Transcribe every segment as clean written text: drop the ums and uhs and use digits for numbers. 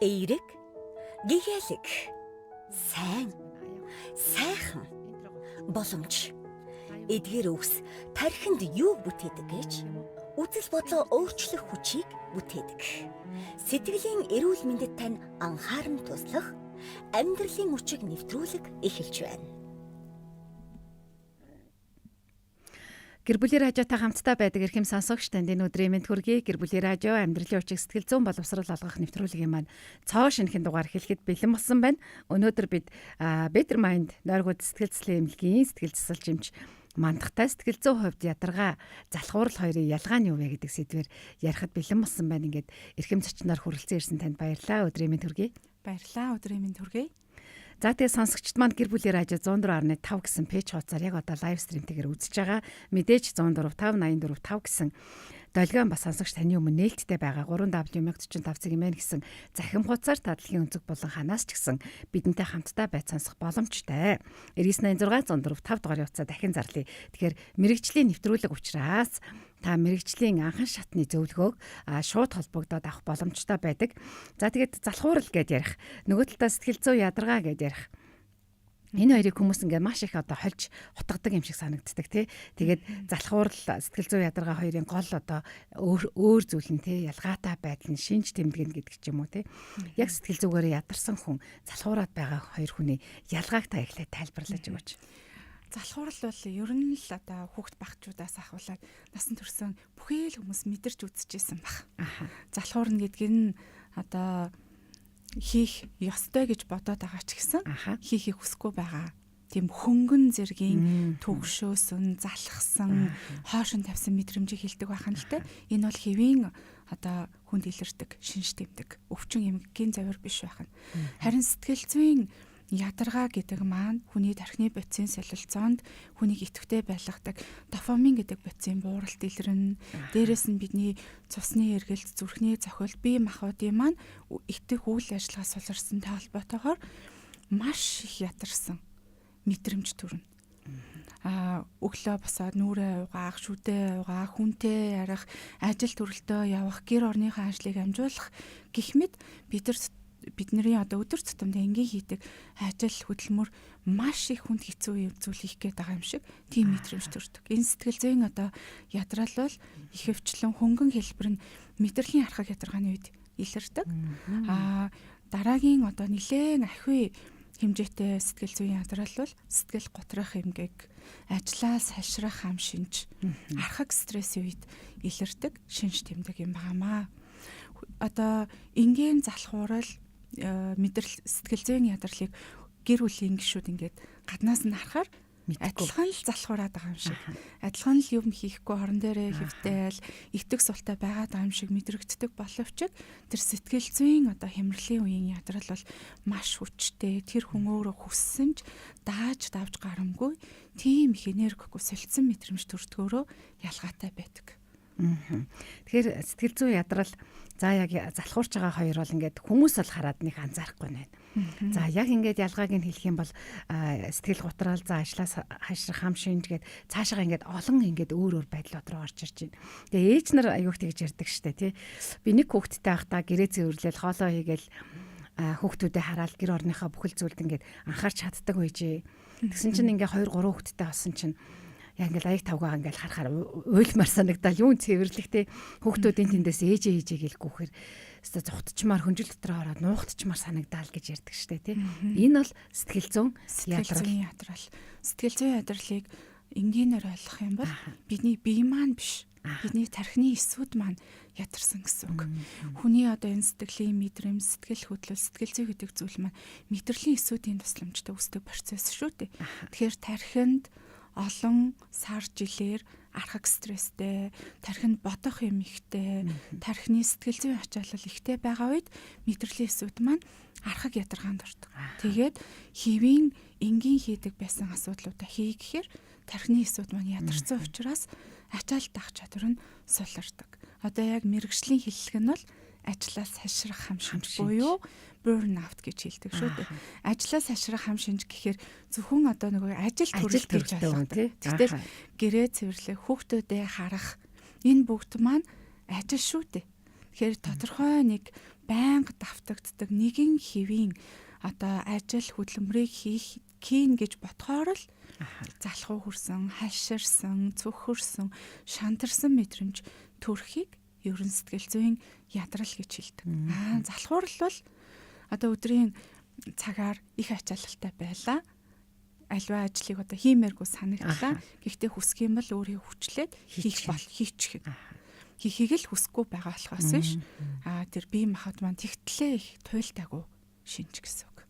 эерэг, гэгээлэг, сайн, сайхан, боломж, эдгээр үгс тархинд юу бүтээдэг гэж үзэл бодлоо өөрчлөх хүчийг бүтээдэг. Сэтгэлийн эрүүл мэндэд тань анхааран туслах, амьдралын хүчийг нэвтрүүлэг эхэлж байна. Гэр бүлийн радиотой хамтдаа байдаг эрхэм сонсогч танд энэ өдрийн мэнд хүргэе. Гэр бүлийн радио амьдралын хүчийг сэтгэл зүйн боловсрол олгох нэвтрүүлгийн маань цоо шинэхэн дугаар хэлэхэд бэлэн болсон байна. Өнөөдөр бид Better Mind нойргууд сэтгэл зүйн эмнэлгийн сэтгэл засалж мандахтай сэтгэл зүйн хувьд ядаргаа залхуурал хоёрын ялгаа нь юу вэ гэдэг сэдвээр ярихад бэлэн болсон байна. Ингээд эрхэм зочноор хүрэлцэн ирсэн танд баярлалаа. Өдрийн мэнд хүргэе. Баярлалаа. Өдрийн мэнд хүргэе. За тэгээ сонсогчд маань гэр бүлийн радио 104.5 гэсэн пэйж хуудасаар яг одоо лайв стримтэйгээр үзэж байгаа. Мэдээж 104.5 гэсэн долгион бас сонсогч таны өмнө нээлттэй байгаа 3W45 гэсэн захим хуудасаар тадлахын өнцөг болон ханаас ч гэсэн бидэнтэй хамтдаа байц сонсох боломжтой. 9986 104.5 дугаарыг утсаа дахин зарлая. Тэгэхээр мэрэгжлийн нэвтрүүлэг учраас та мэрэгжлийн анхан шатны зөвлөгөөг шууд холбогдоод авах боломжтой байдаг. За тэгээд залхуурал гэж ярих, нөгөө талдаа сэтгэл зүй ядаргаа гэж ярих. Энэ хоёрыг хүмүүс ингээд маш их одоо хольж хутгадаг юм шиг санагддаг тий. Тэгээд залхуурал сэтгэл зүй ядаргаа хоёрын гол одоо өөр зүйл нь тий ялгаатай байдал нь шинж тэмдгэн гэдэг ч юм уу тий. Яг сэтгэл зүгээр ядарсан хүн залхуураад байгаа хоёр хүний ялгааг та эхлээд тайлбарлаж өгөөч. Залхуурал бол ер нь л одоо хүүхд багчуудаас ахуулаад насан турш бүхэл хүмүүс мэдэрч үзчихсэн баг. Залхуурна гэдг нь одоо хийх ёстой гэж бодоод байгаа ч гэсэн хийхийг хүсэхгүй байгаа. Тийм хөнгөн зэргийн төгшөөсөн, залхсан, хоошин тавьсан мэдрэмжийг хэлдэг байхan л те. Энэ бол хэвийн одоо хүнд илэрдэг, шинж тэмдэг, өвчин эмгэгийн завир биш байхan. Харин сэтгэл зүйн ядаргаа гэдэг маань хүний тархины бодисын солилцоонд хүнийг идэвхтэй байлгадаг дофамин гэдэг бодисын бууралт илэрнэ. Дээрээс нь бидний цусны эргэлт, зүрхний зохиол, бие махбодын маань итгэх үйл ажиллагаа суларсантай холбоотойгоор маш их ядарсан мэдрэмж төрнө. Өглөө босоод нүрээ угаах, шүдээ угаах, хүнтэй ярих, ажил төрөлтөө явах, гэр орныхоо ажлыг амжуулах гэх мэт бидний одоо өдөр тутамдаа энгийн хийдэг ажил хөдөлмөр маш их хүнд хэцүү зүйл хийх гээд байгаа юм шиг тийм мэдрэмж төрдөг. Энэ сэтгэл зүйн одоо ядрал бол ихэвчлэн хөнгөн хэлбэр нь мэдрэлийн архаг ядаргааны үед илэрдэг. Дараагийн одоо нэлээд ахиу хэмжээтэй сэтгэл зүйн ядрал бол сэтгэл готрох эмгэг, ажлаа салшрах хам шинж, архаг стрессийн үед илэрдэг шинж тэмдэг юм байнамаа. Одоо энгийн залхуурал мэдрэл сэтгэл зүйн ядралыг гэр бүлийн гишүүд ингээд гаднаас нь харахаар адилхан л залхуураад байгаа юм шиг. Адилхан л юм хийхгүй хорон дээрээ хэвтэйл, итэг султай байгаад байгаа юм шиг мэдрэгддэг боловч тэр сэтгэл зүйн одоо хямралын үеийн ядрал бол маш хүчтэй. Тэр хүн өөрөө хүссэн ч дааж давж гарамгүй тийм их энергигүй солилцсон мэдрэмж төрдгөөрөө ялгаатай байдаг. Тэгэхээр сэтгэл зүйн ядрал за яг залхуурч байгаа хоёр бол ингээд хүмүүс бол хараад нэг анзаарахгүй байна. За яг ингээд ялгааг нь хэлэх юм бол сэтгэл гутрал за ажлаас хашрах хам шинж гээд цаашаа ингээд олон ингээд өөр байдлууд руу орж ирж байна. Тэгээ ээж нар аюух тэгж ярьдаг штэ тий. Би нэг хүүхэдтэй байхдаа гэрээ зөөрлөөл хоолоо хийгээл хүүхдүүдэд хараад гэр орныхоо бүхэл зүйлд ингээд анхаарч чаддаг байжээ. Тэгсэн чинь ингээд 2 3 хүүхэдтэй болсон чинь яг ингээл аяг тавгаа ингээл харахаар уйлмар санагдал юун цэвэрлэгтэй хүүхдүүдийн тэндээс ээжээ гэлгүйхээр өстө зогтчмаар хөнжил дотроо ороод нуугдчмаар санагдаал гэж ярьдаг штэ тий. Энэ бол сэтгэл зүйн ядрал. Сэтгэл зүйн ядралыг энгийнээр ойлгох юм бол бидний бие маань биш. Бидний тархины эсүүд маань ядарсан гэсэн үг. Хүний одоо энэ сэтгэлийн мэдрэмж, сэтгэл хөдлөл, сэтгэл зүй гэдэг зүйл маань мэдрэлийн эсүүдийн тусламжтай үүсдэг процесс шүү дээ. Тэгэхээр тархинд олон сар жилээр архаг стресстэй, тархинд бодох юм ихтэй, тархины сэтгэл зүйн ачаалал ихтэй байгаа үед мэдрэлийн эсүүд маань архаг ядаргаанд ордог. Тэгээд хэвийн энгийн хийдэг байсан асуудлуудаа хий гэхээр тархины эсүүд маань ядарсан учраас ачаал дах чадвар нь сулардаг. Одоо яг мэрэгжлийн хэллэг нь бол ажлаас хашрах хам шинж буюу burn out гэж хэлдэг шүү дээ. Ажлаас хашрах хам шинж гэхээр зөвхөн одоо нөгөө ажил төрөл гэж ойлгодог. Тэгтэл гэрээ цэвэрлэх, хүүхдүүдэд харах энэ бүгд маань ажил шүү дээ. Тэгэхээр тодорхой нэг байнга давтагддаг нэгэн хэвийн одоо ажил хөдөлмөрийг хийх гэж бодохоор л залхуу хүрсэн, хальширсан, цөхөрсөн, шантарсан мэдрэмж төрхийг ерөн сэтгэл зүйн ядрал гэж хэлдэг. Залхуур л бол одоо өдрийн цагаар их ачаалалтай байлаа. Альва ажлыг одоо хиймээргүй санагдлаа. Гэхдээ хүсэх юм бол өөрийн хүчлээд хийчих. Хийхийг л хүсэхгүй байгаа болохоос биш. Тэр бие махбод маань тэгтлээ их туйлтаагүй шинж гэсэн үг.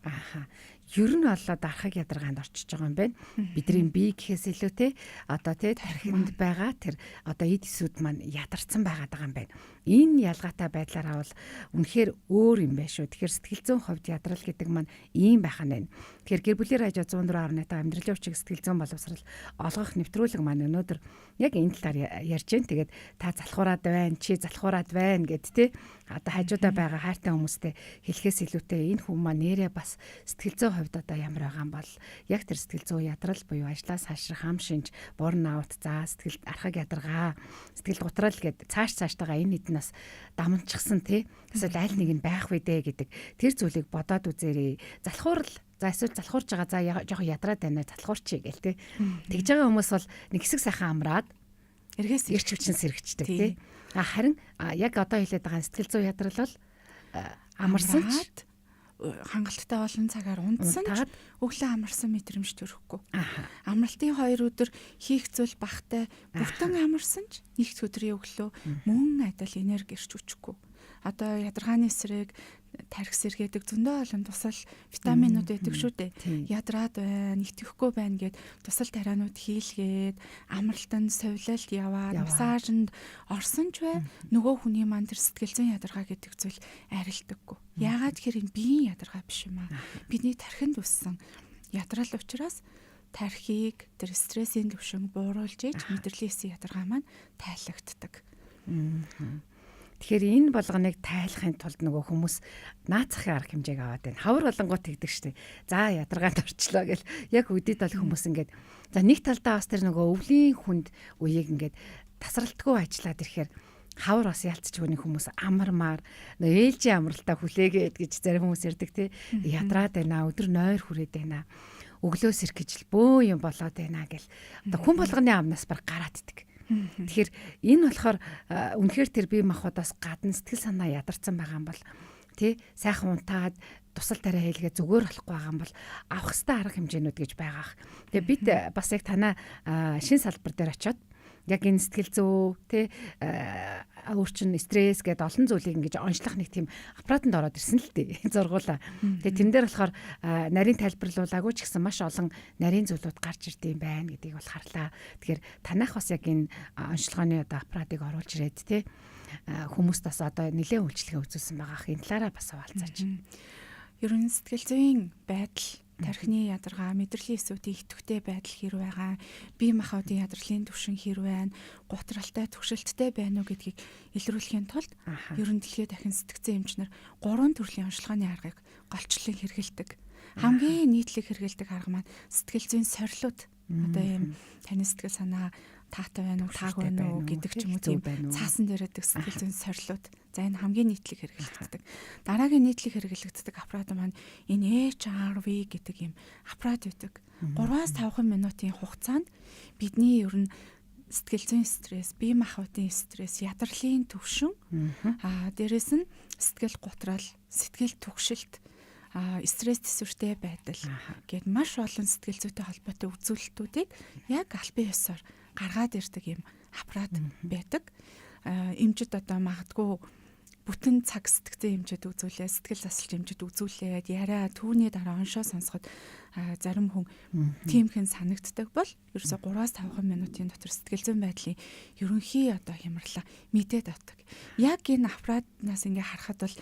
Ер нь болоо дарахыг ядаргаанд орчиж байгаа юм байна. Бидний бие гэхээс илүү те одоо те тархинд байгаа тэр одоо эд эсүүд маань ядарсан байгаад байгаа юм байна. Энэ ялгаатай байдлаараа бол үнэхээр өөр юм байна шүү. Тэгэхээр сэтгэл зүйн хувьд ядрал гэдэг маань ийм байх нь байна. Тэгэхээр гэр бүлийн радио 104.5 амьдралын хүчиг сэтгэл зүйн боловсрал олгох нэвтрүүлэг маань өнөөдөр яг энэ талаар ярьж байна. Тэгээд та залхуураад байна, чи залхуураад байна гэд те одоо хажуудаа байгаа хайртай хүмүүстэй хэлэхээс илүүтэй энэ хүн маань нэрээ бас сэтгэл зүйн хувьд одоо ямар байгаа юм бол яг тэр сэтгэл зүй ядрал буюу ажлаас хашрах хам шинж, бурнаут, сэтгэл архаг ядаргаа, сэтгэл готрал гэд цааштайгаа энэ хэдэн нас дамжчихсан тий. Эсвэл аль нэг нь байх вэ дээ гэдэг тэр зүйлийг бодоод үзээрэй. Залхуурл за эсвэл залхуурж байгаа за жоохон ядраад байна залхуурчий гээл тий. Тэгж байгаа хүмүүс бол нэг хэсэг сайхан амраад эргээс ирч хүчин сэргчдэг тий. Харин яг одоо хэлээд байгаа сэтгэл зүй ядрал бол амарсан ч хангалттай олон цагаар унтсан ч өглөө амарсан мэдрэмж төрөхгүй. Амралтын 2 өдөр хийх зүйл багтай бүтэн амарсан ч нэгд өдрийн өглөө мөн адил энерги ирч хүчгүй. Одоо ядаргааны эсрэг тархи сэргээдэг зөндөө олон тусал витаминууд байдаг шүү дээ. Ядраад байна, итгэхгүй байна гэд тусал тарианууд хийлгээд амралтанд совлалт яваад массажинд орсон ч бай нөгөө хүний маань тэр сэтгэл зүйн ядаргаа гэдэг зүйл арилдаггүй. Яагаад гэхээр энэ биеийн ядаргаа биш юм аа. Бидний тархинд үссэн ядрал учраас тархийг тэр стрессийн түвшин бууруулж иж мэдрэлийн ядаргаа маань тайлагддаг. Тэгэхээр энэ болгоныг тайлахын тулд нөгөө хүмүүс наацахын арга хэмжээг аваад байна. Хавар болонгууд тэгдэг штеп. За ядаргаанд орчлоо гэл яг үдэд бол хүмүүс ингээд за нэг талдаа бас тэр нөгөө өвлийн хүнд үеийг ингээд тасралтгүй ажиллаад ирэхээр хавар бас ялцчих үний хүмүүс амармаар ээлжийн амралтаа хүлээгээд гэж зарим хүмүүс ярьдаг тий. Ядраад байна, өдөр нойр хүрээд байна. Өглөө сэрхэж л бөө юм болоод байна гэл. Одоо хүн болгоны амнаас бар гарааддаг. Тэгэхээр энэ болохоор үнэхээр тэр бие махбодоос гадна сэтгэл санаа ядарсан байгаа юм бол тий сайхан унтаад тусал тариа хийлгээ зүгээр болохгүй байгаа юм бол авах хэвээр арга хэмжээнүүд гэж байгаа. Тэгээ бид бас яг танаа шин салбар дээр очиод яг энэ сэтгэл зүй тий өөрчн стресс гэдэг олон зүйлийг ингэж онцлох нэг тийм аппаратанд ороод ирсэн л дээ зургуулаа. Тэгээ тэн дээр болохоор нарийн тайлбарлуулаагүй ч гэсэн маш олон нарийн зүйлүүд гарч ирдэм байх гэдгийг бол харлаа. Тэгэхээр танах бас яг энэ онцлогооны одоо аппаратыг оруулж ирээд тий хүмүүст бас одоо нэлээд үйлчлэгээ үзүүлсэн байгаа. Энэ талаараа бас хаваалцаач. Ер нь сэтгэл зүйн байдал тархины ядаргаа, мэдрэлийн эсүүдийн идэвхтэй байдал хэр байгаа, бие махбодын ядралын түвшин хэр байна, гутралтай, түгшилттэй байна уу гэдгийг илрүүлэхийн тулд ер нь дэлхийн дахин сэтгцэн эмчнэр 3 төрлийн онцлогооны аргыг голчлон хэрэгэлдэг. Хамгийн нийтлэг хэрэгэлдэг арга маань сэтгэл зүйн сорилууд. Одоо ийм таны сэтгэл санаа таатай байна уу, тааг байна уу гэдэг ч юм уу тийм цаасан дээр байдаг сэтгэл зүйн сорилууд. За энэ хамгийн нийтлэг хэрэглэгддэг. Дараагийн нийтлэг хэрэглэгддэг аппарат маань энэ HRV гэдэг ийм аппарат байдаг. 3-5 минутын хугацаанд бидний ер нь сэтгэл зүйн стресс, бие махбодын стресс, ядралын түвшин, дээрэс нь сэтгэл готрал, сэтгэл түгшилт, стресс төсвөртэй байдал гэд маш олон сэтгэл зүйтэй холбоотой үзүүлэлтүүдийг яг албан ёсоор гаргаад ирдэг юм аппарат байдаг. Эмчид одоо магадгүй бүтэн цаг сэтгцэн эмчид үзүүлээ, сэтгэл засалч эмчид үзүүлээд яриа түүний дараа оншоо сонсоход зарим хүн тиймхэн санагддаг бол ерөөсө 3-5 минутын дотор сэтгэл зүйн байдлын ерөнхий одоо хямралаа мэдээд авдаг. Яг энэ аппаратнаас ингээ харахад бол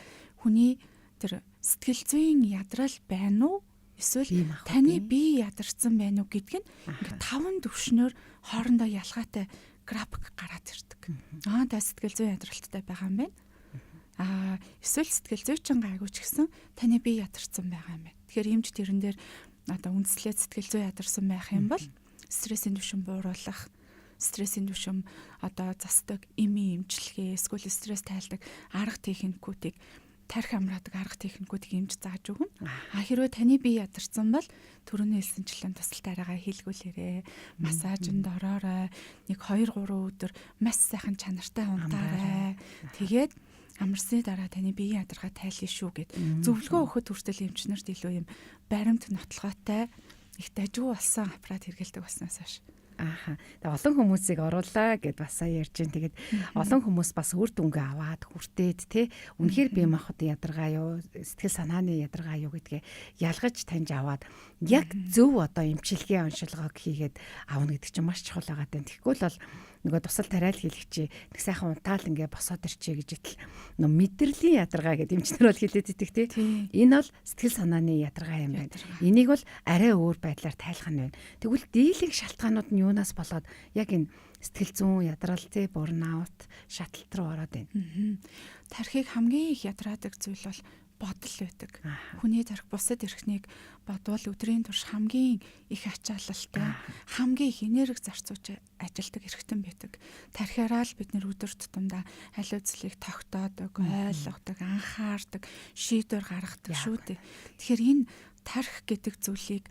хүний тэр сэтгэл зүйн ядрал байна уу? Эсвэл таны бие ядарсан байна уу гэдг нь ингээ 5 төвшнөөр хоорондоо ялгаатай график гараад ирдэг. Та сэтгэл зүйн ядралттай байгаа юм байна. Эсвэл сэтгэл зүйчин гайгүй ч гэсэн таны бие ядарсан байгаа юм байна. Тэгэхээр эмч тэрэн дээр одоо үндэслээд сэтгэл зүй ядарсан байх юм бол стрессийн түвшин бууруулах, стрессийн түвшин одоо засдаг эми эмчилгээ, эсвэл стресс тайлдаг арга техникүүдийг тархи амраадаг арга техникүүдийг эмч зааж өгнө. Хэрвээ таны бие ядарсан бол түрүүний хэлсэнчлэн тусалтаараа хийлгүүлээрэй. Массажинд ороорой. 1-2-3 өдөр маш сайхан чанартай унтаарай. Тэгээд амарсны дараа таны биеийн ядаргаа тайлна шүү гэд зөвлөгөө өгөхөд хүртэл эмчнэрт илүү юм баримт нотлоготой их дажгүй болсон аппарат хэрэгэлдэг болсноос хойш. Ааха. Тэгээ олон хүмүүсийг оруулаа гэд бас сая ярьж байна. Тэгээд олон хүмүүс бас үр дүнгээ аваад хүртээд те үнэхээр бие махбод ядаргаа юу, сэтгэл санааны ядаргаа юу гэдгээ ялгаж таньж аваад яг зөв одоо эмчилгээ оншилгоог хийгээд авна гэдэг чинь маш чухал байгаа тань. Тэгэхгүй бол нөгөө тусал тариал хийлэгчээ нэг сайхан унтаал ингээ босоод ирчээ гэж итэл нөө мэдрэлийн ядаргаа гэдэг эмчнэр бол хэлээд идэх те. Энэ бол сэтгэл санааны ядаргаа юм байна. Энийг бол арай өөр байдлаар тайлах нь байна. Тэгвэл дийлэнх шалтгаанууд нь юунаас болоод яг энэ сэтгэл зүйн ядрал те бурнаут шатлалт руу ороод байна. Тархийг хамгийн их ядраадаг зүйл бол бодол байдаг. Хүний тархи бусад эрхнийг бодвол өдрийн турш хамгийн их ачаалалтай, хамгийн их энерги зарцуулж ажилдаг эрхтэн байдаг. Тархиараа л бид нэр өдөр тутамдаа аль үзлийг тогтоодог, ойлгодог, анхаардаг, шийдвэр гаргадаг шүү дээ. Тэгэхээр энэ тархи гэдэг зүйлийг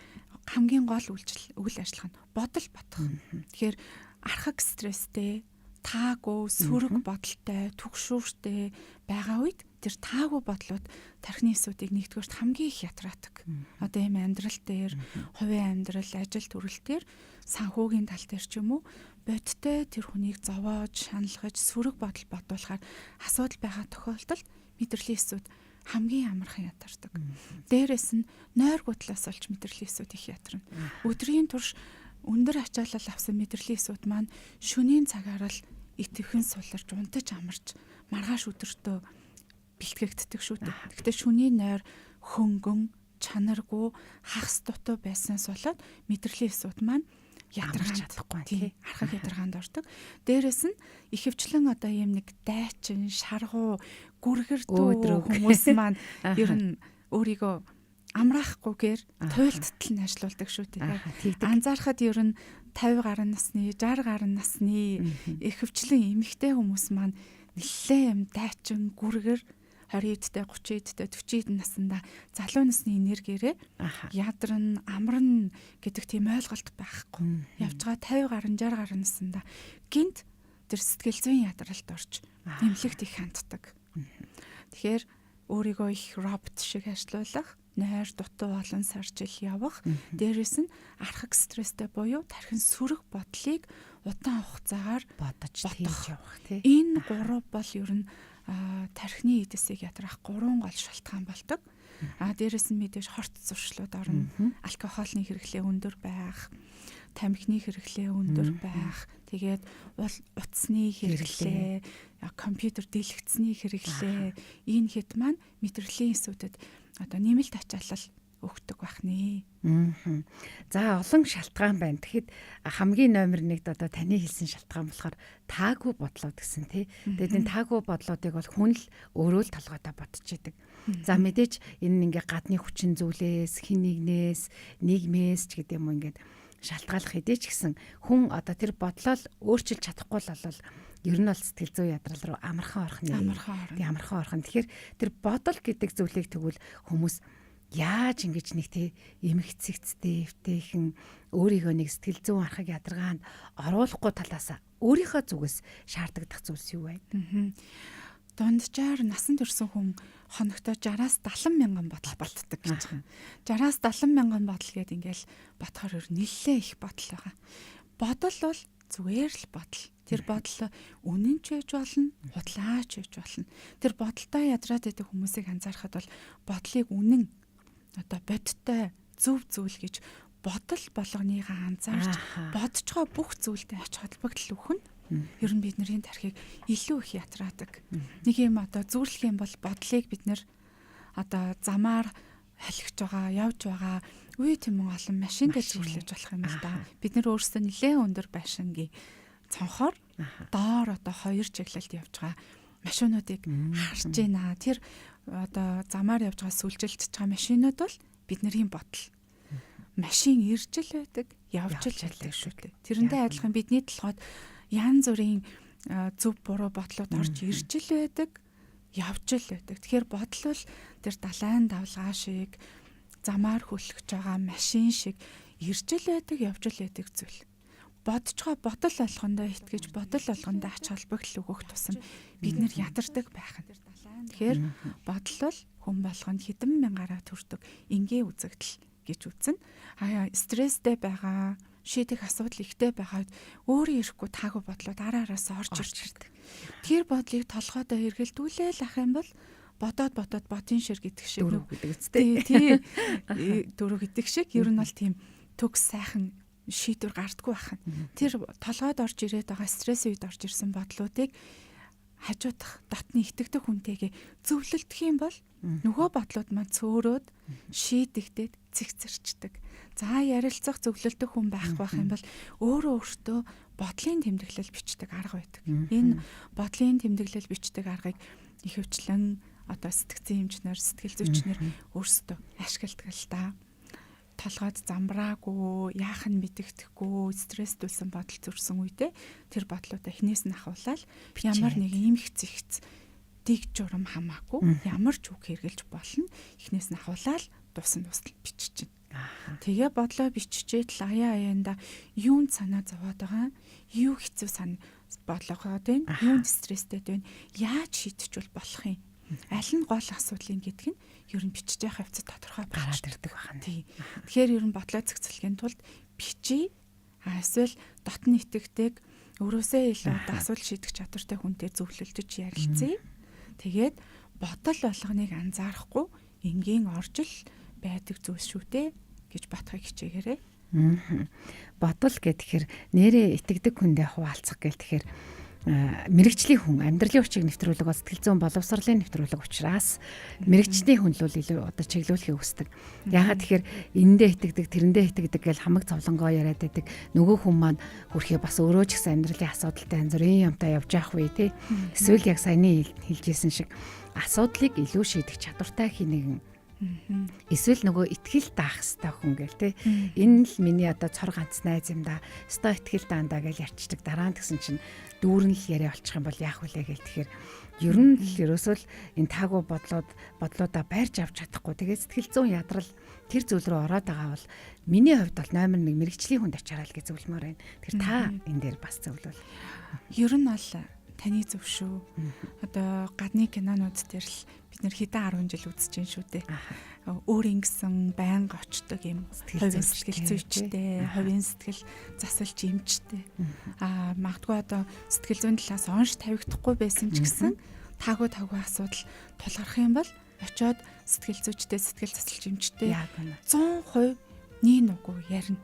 хамгийн гол үйл ажиллагаа нь бодол бодох. Тэгэхээр архаг стресстэй, таагүй, сөрөг бодолтой, түгшүүртэй байгаа үед тэр таагүй бодлууд тархины эсүүдийг нэгдүгээрт хамгийн их ятраадаг. Одоо ийм амьдрал дээр, хувийн амьдрал, ажил төрөл дээр, санхүүгийн тал дээр ч юм уу бодтой тэр хүнийг зовоож, шаналгаж, сөрөг бодол бодуулахаар асуудал байгаа тохиолдолд мэдрэлийн эсүүд хамгийн амархан ядардаг. Дээрээс нь нойр гутлаас олж мэдрэлийн эсүүд их ядарна. Өдрийн турш өндөр ачаалал авсан мэдрэлийн эсүүд маань шөнийн цагаар л итгэхэн суларч, унтаж амарч, маргааш өдөртөө бэлтгэгддэг шүү дээ. Гэхдээ шөнийн нойр хөнгөн, чанаргүй, хагас дутуу байснаас болоод мэдрэлийн эсүүд маань ядарч чадахгүй тий архаг ядаргаанд ордог. Дээрээс нь ихэвчлэн одоо ийм нэг дайчин, шаргуу, гүргэр дүү хүмүүс маань ер нь өөрийгөө амраахгүйгээр туйлдтал нь ажилуулдаг шүү дээ. Анзаарахад ер нь 50 гаруй насны, 60 гаруй насны ихэвчлэн эмэгтэй хүмүүс маань нэлээд юм дайчин, гүргэр 20-д, 30-д, 40-д наснда залуу насны энергиэрээ ядарна, амарна гэдэг тийм ойлголт байхгүй. Явж байгаа 50 гаруй, 60 гаруй наснда гинт тэр сэтгэл зүйн ядралд орж нэмлэгт их ханддаг. Тэгэхээр өөрийгөө их робот шиг ажилуулах, нойр дутуу олон сар жил явах, дээрээс нь архаг стресстэй буюу тархин сүрэг бодлыг удаан хугацаагаар бодож хийж явах тийм. Энэ гурав бол ер нь тархины эдсийг ятраах 3 гол шалтгаан болдог. Дээрээс нь мэдээж хорт зуршлууд орно. Алкогольны хэрэглээ өндөр байх, тамхины хэрэглээ өндөр байх, тэгээд утасны хэрэглээ, компьютер дэлгэцний хэрэглээ, энэ хэд маань мэдрэлийн эсүүдэд одоо нэмэлт ачаалал өгдөг байх нэ. За олон шалтгаан байна. Тэгэхэд хамгийн номер 1-д одоо таны хэлсэн шалтгаан болохоор таагүй бодлоод гэсэн тий. Тэгээд энэ таагүй бодлоодыг бол хүн л өөрөө л толгойдоо бодчихэдэг. За мэдээж энэ ингээ гадны хүчин зүйлээс, хин нэгнээс, нийгмээс ч гэдэг юм уу ингээд шалтгааллах хэдий ч гэсэн хүн одоо тэр бодлоо өөрчилж чадахгүй л бол ер нь бол сэтгэл зүйн ядрал руу амархан орох нэ. Амархан орхон. Тэгэхээр тэр бодол гэдэг зүйлийг тэгвэл хүмүүс яаж ингэж нэг тий эмгцэгцтэй, эвтэйхэн өөрийгөө нэг сэтгэл зүйн архаг ядаргаанд оруулахгүй талаас өөрийнхөө зүгээс шаарддаг зүйлс юу вэ? Дунджаар насан турсан хүн хоногтоо 60-аас 70 мянган бодол болтдог гэж байна. 60-аас 70 мянган бодол гээд ингээл бодохоор нэлээ их бодол байгаа. Бодол бол зүгээр л бодол. Тэр бодол үнэн ч байж болно, худлаач байж болно. Тэр бодолтой ядраад байдаг хүмүүсийг анзаарахад бол бодлыг үнэн одоо бодтой зөв зүйл гэж бодол болгоныгаа анзаарч бодож байгаа бүх зүйлтэй ач холбогдол өгөх нь ер нь бидний тархийг илүү их ятраадаг. Нэг юм одоо зүүрлэх юм бол бодлыг бид нэр одоо замаар халихж байгаа, явж байгаа үе тэмэн олон машин дээр зүүрлэж болох юм л да. Бид нэр өөрсдөө нэлээд өндөр байшингийн цонхоор доор одоо 2 чиглэлд явж байгаа машинуудыг харж байна. Тэр одоо замаар явж байгаа сүлжилж байгаа машинууд бол бидний бодол. Машин ирж л байдаг, явж л байдаг шүү дээ. Тэрнтэй адилхан бидний толгойд янз бүрийн зөв буруу бодлууд орж ирж л байдаг. явж л байдаг. Тэгэхээр бодол бол тэр далайн давлгаа шиг замаар хөлөгж байгаа машин шиг ирж л байдаг, явж л байдаг зүйл. Бодож байгаа бодол болгондоо итгэж, бодол болгондоо ач холбогдол өгөх тусам бид нэр ядардаг байх нь. Тэгэхээр бодол бол хүн болгонд хэдэн мянгаараа төрдөг энгийн үзэгдэл гэж үзнэ. Стресстэй байгаа, шийдэх асуудал ихтэй байгаад өөрөө ирэхгүй таагүй бодлоод араараас орж ирдэг. Тэр бодлыг толгойдоо эргэлдүүлээл ах юм бол бодоод ботын шир гэдэг шиг дөрөв гэдэг үстэй. Тий. Дөрөв гэдэг шиг ер нь бол тийм төгс сайхан шийдвэр гардаггүй байх нь. Тэр толгойд орж ирээд байгаа стресс үед орж ирсэн бодлуудыг хажуудах дотны итгэдэг хүнтэйгээ зөвлөлдөх юм бол нөгөө бодлууд маань цөөрөөд шийдэгдээд цэгцэрчдэг. За ярилцах зөвлөлдөх хүн байхгүй байх юм бол өөртөө бодлын тэмдэглэл бичдэг арга байдаг. Энэ бодлын тэмдэглэл бичдэг аргыг ихэвчлэн одоо сэтгцэн хэмжнэр, сэтгэл зүйчнэр өөрсдөө ашигладаг л да. Толгойд замбраагүй, яах нь мэдэгдэхгүй, стресстүүлсэн бодол зүрсэн үедээ тэр бодлуудаа эхнээс нь ахуулаад ямар нэг иймх зэгц дэг журам хамаагүй ямар ч үг хэрглэж болно. Эхнээс нь ахуулаад дуусна бичиж чинь. Тэгээ бодлоо биччихээд л аяанда юунд санаа зовоод байгаа, юу хэцүү бодлогоод байна, юунд стресстэй байна, яаж шийдчихвэл болох юм. Аль нь гол асуудлын гэдг нь ер нь бичиж явах явцад тодорхой гараад ирдэг байна. Тэгэхээр ер нь бодлоо зэгцэлхийн тулд бичиж эсвэл дотн итгэдэг өрөөсөө илүү асуудал шийдэх чадвартай хүнтэй зөвлөлдөж ярилцъя. Тэгээд бодол болгоныг анзаарахгүй энгийн оржил байдаг зүйлс шүү дээ гэж батхыг хичээгээрэй. Бодол гэхээр нэрээ итгэдэг хүндээ хуваалцах гэхээр мэрэгжлийн хүн амьдралын хүчийг нэвтрүүлэг ба сэтгэл зүйн боловсролын нэвтрүүлэг учраас мэрэгчлийн хүн л илүү одоо чиглүүлэхийг хүсдэг. Яагаад тэгэхээр энэндээ итгэдэг, тэрэндээ итгэдэг гэж хамаг зовлонгоо яриад байдаг. Нөгөө хүн маань хүрхээ бас өөрөө ч гэсэн амьдралын асуудалтай янз бүрийн юмтай явж явах үе тий. Эсвэл яг саяны хэлжсэн шиг асуудлыг илүү шийдэх чадвартай хийнэгэн. Эсвэл нөгөө итгэл даах хэвээр хүн гэл те энэ л миний одоо цор ганц найз юм да өстой итгэл даандаа гэж ярьчдаг дараа нь гэсэн чинь дүүрэн л яриа болчих юм бол яах вүлээ гэл тэгэхээр ер нь л ерөөсөө л энэ таагүй бодлуудаа байрж авч чадахгүй тэгээд сэтгэл зүйн ядрал тэр зүйл рүү ороод байгаа бол миний хувьд бол номер 1 мэрэгжлийн хүнд ачаарай л гэж зөвлөмөр байна. Тэгэхээр та энэ дээр бас зөвлөвөл. Ер нь бол таны зөв шүү. Одоо гадны кинонууд дээр л бид нэр хэдэн 10 жил үзэж байна шүү дээ. Өөр ингэсэн байнга очдог юм хувийн сэтгэл зүйчтэй, хувийн сэтгэл засалж эмчтэй. Магадгүй одоо сэтгэл зүйн талаас онш тавигдахгүй байсан ч гэсэн таагүй асуудал тулгарх юм бол очиод сэтгэл зүйчтэй, сэтгэл засалж эмчтэй 100% нэг нүггүй ярина.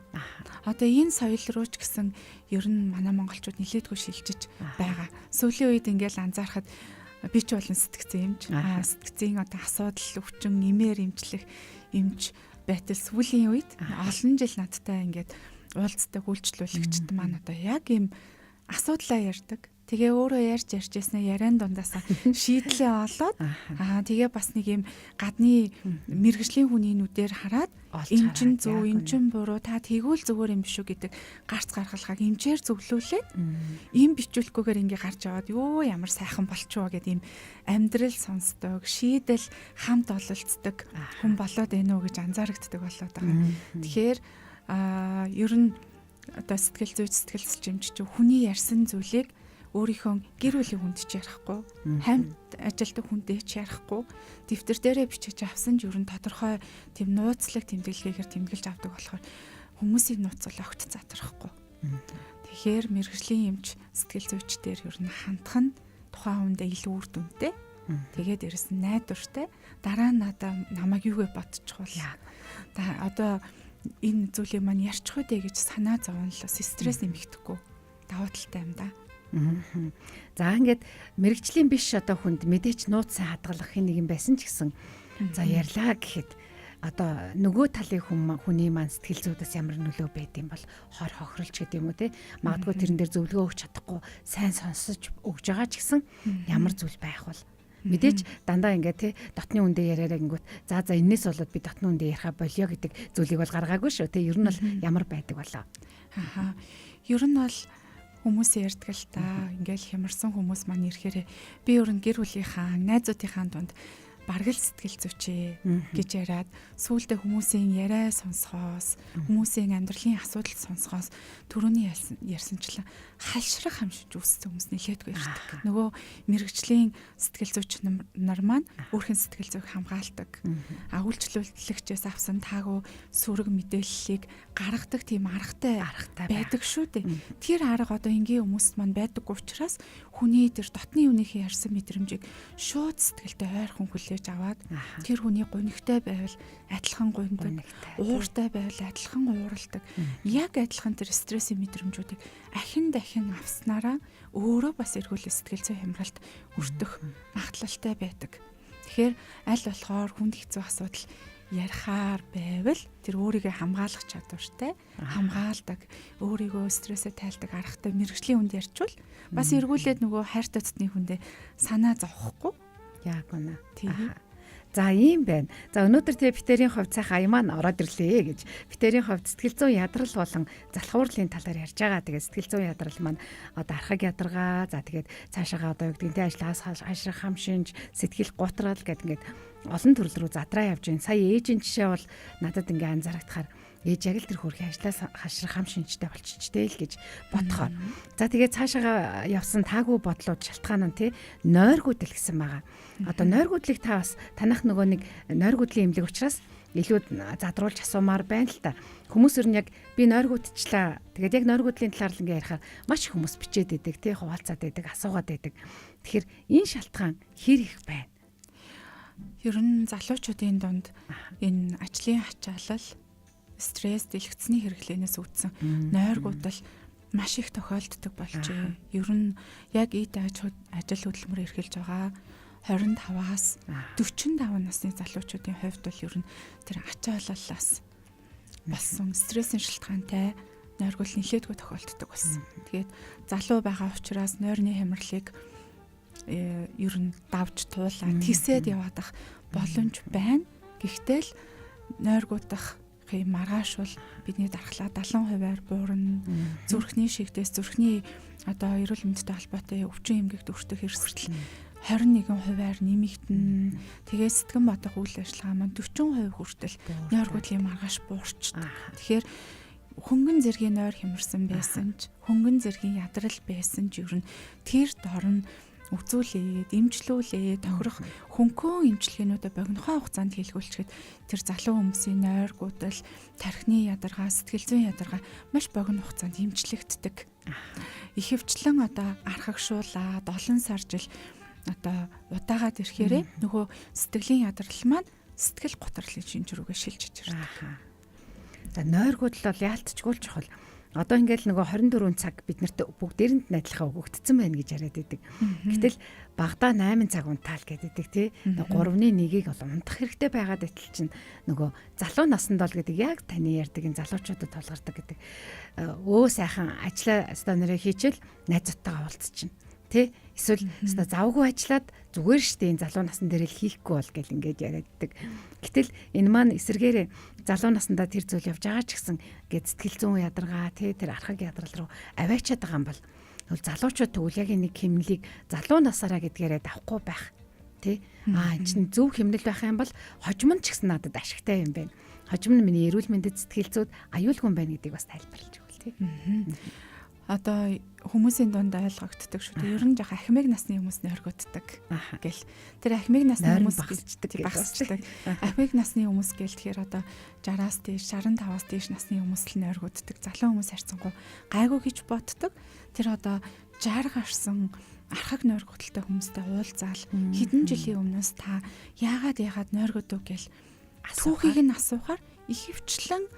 Одоо энэ соёл руу ч гэсэн ер нь манай монголчууд нилээдгүй шилжиж байгаа. Сүүлийн үед ингээл анзаархад би ч болон сэтгцэн эмч, сэтгцийн одоо асуудал өвчин, эмээр эмчлэх эмч байтал сүүлийн үед олон жил надтай ингээд уулздаг үйлчлүүлэгчд маань одоо яг ийм асуудлаа ярьдаг. Тэгээ өөрөө ярьж яснаа яриан дундаасаа шийдлээ олоод тэгээ бас нэг юм гадны мэрэгжлийн хүний нүдээр хараад энэ чинь зөв, энэ чинь буруу, та тэгвэл зүгээр юм биш үү гэдэг гарц гаргалгааг эмчээр зөвлүүлээд ийм бичүүлэхгүйгээр ингээ гарч аваад ёо ямар сайхан болчихоо гэдэг ийм амьдрал сонсдог, шийдэл хамт ололцдог хүн болоод байна уу гэж анзаарэгддэг болоод байгаа. Тэгэхээр ер нь одоо сэтгэл зүйч, сэтгэл зүйч хүний ярьсан зүйлийг өөрийнхөө гэр бүлийн хүнд ч ярихгүй, хамт ажилтдаг хүнтэй ч ярихгүй, дэвтэр дээрээ бичиж авсан ч ер нь тодорхой тийм нууцлаг тэмдэглэгээр тэмдэглэж авдаг болохоор хүмүүсийн нууцлал огт задрахгүй. Тэгэхээр мэрэгжлийн эмч, сэтгэл зүйчдэр ер нь хандах нь тухайн хүндээ илүү үр дүнтэй. Тэгээд дээрэс нь найдвартай. Дараа нь надаа намайг юугээ бодчихвол одоо энэ зүйлийг маань ярьчих үү гэж санаа зовнолоос стресс нэмэгдэхгүй давуу талтай юм да. За ингээд мэрэгжлийн биш одоо хүнд мэдээч нууц сайн хадгалах нэг юм байсан ч гэсэн за ярьлаа гэхэд одоо нөгөө талын хүний маань сэтгэл зүйдээс ямар нөлөө байд юм бол хор хохирлч гэдэг юм уу те магадгүй тэрэн дээр зөвлөгөө өгч чадахгүй сайн сонсож өгж байгаа ч гэсэн ямар зүйл байх бол мэдээч дандаа ингээд те дотны үндэ яриараа гингүүт за энэс болоод би дотны үндэ яриха болио гэдэг зүйлийг бол гаргаагүй шүү те ер нь бол ямар байдаг болоо. Ер нь бол хүмүүс ярьдаг л та. Ингээл хямарсан хүмүүс маань ирэхээр би өөрн гэр бүлийнхаа, найзуудынхаа дунд бараг л сэтгэл зүйчээ гэж яриад сүүлдээ хүмүүсийн яриа сонсохоос, хүмүүсийн амьдралын асуудал сонсохоос түрүүний ярьсанчлан халшрах хамшиж үүссэн хүмүүс нэлээдгүй ирдэг. Нөгөө мэрэгжлийн сэтгэл зүйч нар маань өөрхийн сэтгэл зүйг хамгаалдаг. Үйлчлүүлэгчээс авсан таагүй сүрэг мэдээллийг гаргадаг тийм аргатай байдаг шүү дээ. Тэр арга одоо энгийн хүмүүст маань байдаггүй учраас хүний тэр дотны үнийхээ ярьсан мэдрэмжийг шууд сэтгэлдээ ойрхон хүлээж аваад тэр хүний гунигтай байвал адилхан гуйдаг, ууртай байвал адилхан уурладаг. Яг адилхан тэр стрессийн мэдрэмжүүдийг дахин авснараа өөрөө бас эргүүлээ сэтгэл зүйн хямралт өртөх магадлалтай байдаг. Тэгэхээр аль болохоор хүнд хэцүү асуудал ярихаар байвал тэр өөрийгөө хамгаалах чадвартай, хамгаалдаг, өөрийгөө стрессээ тайлдаг аргатай мэрэгжлийн хүнд ярьчвал бас эргүүлээд нөгөө хайртай дотны хүндээ санаа зовхгүй. Яг үнэ. За ийм байна. За өнөөдөр тэгээ битэрийн хувьд сайхан аяmaan ороод ирлээ гэж. Битэрийн хувьд сэтгэл зүйн ядрал болон залхуурлын талаар ярьж байгаа. Тэгээд сэтгэл зүйн ядрал маань одоо архаг ядаргаа, за тэгээд цаашаага одоо юу гэдэг нь ажлаас хашрах хамшинж, сэтгэл гутрал гэдэг ингээд олон төрөл рүү задраа явж байна. Сая ээжийн жишээ бол надад ингээ анзаарагдахаар ээж яг л тэр хөрхийн ажлаас хашрах хамшинжтэй болчихжтэй л гэж бодохоор. За тэгээд цаашаага явсан таагүй бодлууд шалтгаан нь тий нойргуудл гэсэн байгаа. Одоо нойргуудлыг та бас танах нөгөө нэг нойргуудлын эмнэлэг учраас илүү задруулж асуумаар байна л та. Хүмүүс ер нь яг би нойргуудчлаа. Тэгээд яг нойргуудлын талаар л ингээ ярихаар маш их хүмүүс бичээд байдаг тий хуваалцаад байдаг, асуугаад байдаг. Тэгэхээр энэ шалтгаан хэр их байна? Ер нь залуучуудын дунд энэ ажлын ачаалал, стресс, дэлгэцний хэрэглэнээс үүдсэн нойргуудал маш их тохиолддог болжээ. Ер нь яг эд ажил хөдөлмөр эрхэлж байгаа 25-аас 45 насны залуучуудын хувьд бол ер нь тэр ачаалалаас болсон стрессийн шалтгаантай нойргуул нэлээдгүй тохиолддог болсон. Тэгээд залуу байгаа учраас нойрны хямралыг ер нь давж туулаад тийсээд яваадах боломж байна. Гэхдээ л нойргуудах маргааш бол бидний дархлаа 70% буурна. Зүрхний шигдээс зүрхний одоо эрүүл мэндтэй холбоотой өвчин эмгэгт өртөх эрсдэл 21% нэмэгдэнэ. Тэгээд сэтгэн бодох үйл ажиллагаа маань 40% хүртэл нойргуудлын маргааш буурчдаг. Тэгэхээр хөнгөн зэргийн нойр хямарсан байсан ч, хөнгөн зэргийн ядрал байсан ч ер нь тэр дор нь үзүүлээд, эмчлүүлээд, тохирох хөнгөн эмчилгээнүүдэ богинохоо хугацаанд хийлгүүлчихэд тэр залуу хүмүүсийн нойргуудал, тархины ядаргаа, сэтгэл зүйн ядаргаа маш богино хугацаанд эмчлэгддэг. Ихэвчлэн одоо архагшуулаад олон сар жил одоо удаагаад ирэхээрээ нөгөө сэтгэлийн ядрал маань сэтгэл гутралын шинж рүүгээ шилжиж ирдэг. За нойргуудал бол яалтчгүй л чухал. Одоо ингээл нөгөө 24 цаг бид нарт бүгдээрэнд найдлахаа өгөгдсөн байна гэж яриад байдаг. Гэтэл багадаа 8 цаг унтаал гэдэг тий. 3-ны 1-ийг бол унтах хэрэгтэй байгаад байтал чинь нөгөө залуу наснд бол гэдэг яг таны ярьдаг энэ залуучуудад тулгардаг гэдэг. Сайхан ажлаа стандараа хийчихэл найзуудтайгаа уулзчихна. Тэ эсвэл өстой завгүй ажиллаад зүгээр штэ энэ залуу насн дээр л хийхгүй бол гэл ингээд яриаддаг. Гэтэл энэ маань эсэргээрээ залуу наснда тэр зүйл явж байгаа ч гэсэн ингээд сэтгэл зүйн ядаргаа тэр архаг ядрал руу аваачаад байгаа юм бол залуучууд тэгвэл яг нэг хэмнэлийг залуу насаараа гэдгээрээ давхгүй байх. Тэ чинь зөв хэмнэл байх юм бол хожим нь ч гэсэн надад ашигтай юм байна. Хожим нь миний эрүүл мэндэд сэтгэл зүйд аюулгүй юм байна гэдгийг бас тайлбарлаж өгвөл тий. Одоо хүмүүсийн дунд ойлгогддог шүү дээ. Ер нь яг ахмиг насны хүмүүс нойргоддаг гэл. Тэр ахмиг насны хүмүүс багасчдаг. Ахмиг насны хүмүүс гэл тэгэхээр одоо 60-аас дээш, 65-аас дээш насны хүмүүс л нойргоддаг. Залуу хүмүүс харьцангуй гайгүй гэж боддог. Тэр одоо 60 гарсан архаг нойргодолтой хүмүүстэй уулзаал хэдэн жилийн өмнөөс та яагаад нойргодог гэл түүхийг нь асуухаар ихэвчлэн